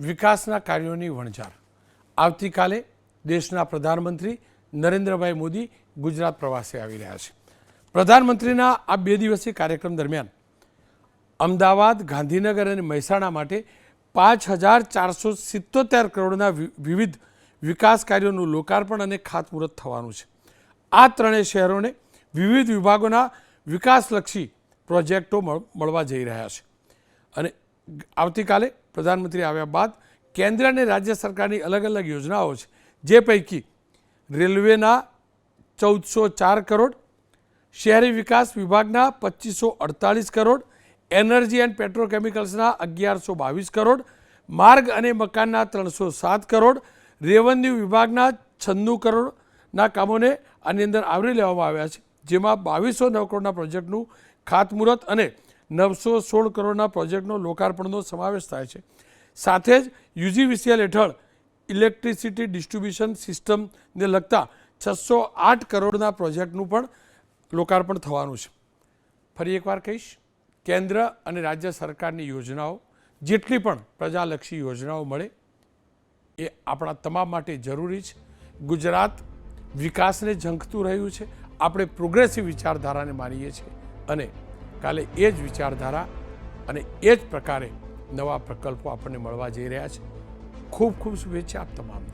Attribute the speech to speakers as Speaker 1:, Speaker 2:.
Speaker 1: વિકાસના કાર્યોની વણઝાર. આવતીકાલે દેશના પ્રધાનમંત્રી નરેન્દ્રભાઈ મોદી ગુજરાત પ્રવાસે આવી રહ્યા છે. પ્રધાનમંત્રીના આ 2 દિવસીય કાર્યક્રમ દરમિયાન અમદાવાદ, ગાંધીનગર અને મહેસાણા માટે 5477 કરોડના વિવિધ વિકાસ કાર્યોનું લોકાર્પણ અને ખાતમુહૂર્ત થવાનું છે. આ ત્રણેય શહેરોને વિવિધ વિભાગોના વિકાસલક્ષી પ્રોજેક્ટો મળવા જઈ રહ્યા છે. અને આવતીકાલે પ્રધાનમંત્રી આવ્યા બાદ કેન્દ્ર અને રાજ્ય સરકારની અલગ અલગ યોજનાઓ છે, જે પૈકી રેલવેના 1404 કરોડ, શહેરી વિકાસ વિભાગના 2548 કરોડ, એનર્જી એન્ડ પેટ્રોકેમિકલ્સના 1122 કરોડ, માર્ગ અને મકાનના 307 કરોડ, રેવન્યુ વિભાગના 96 કરોડના કામોને આની અંદર આવરી લેવામાં આવ્યા છે, જેમાં 2209 કરોડના પ્રોજેક્ટનું ખાતમુહૂર્ત અને 916 કરોડના પ્રોજેક્ટનો લોકાર્પણનો સમાવેશ થાય છે. સાથે જ યુજીવીસીએલ હેઠળ ઇલેક્ટ્રિસિટી ડિસ્ટ્રીબ્યુશન સિસ્ટમને લગતા 608 કરોડના પ્રોજેક્ટનું પણ લોકાર્પણ થવાનું છે. ફરી એકવાર કહીશ, કેન્દ્ર અને રાજ્ય સરકારની યોજનાઓ, જેટલી પણ પ્રજાલક્ષી યોજનાઓ મળે એ આપણા તમામ માટે જરૂરી છે. ગુજરાત વિકાસને ઝંખતું રહ્યું છે. આપણે પ્રોગ્રેસિવ વિચારધારાને માનીએ છીએ અને કાલે એ જ વિચારધારા અને એ જ પ્રકારે નવા પ્રકલ્પો આપણને મળવા જઈ રહ્યા છે. ખૂબ ખૂબ શુભેચ્છા આપ તમામને.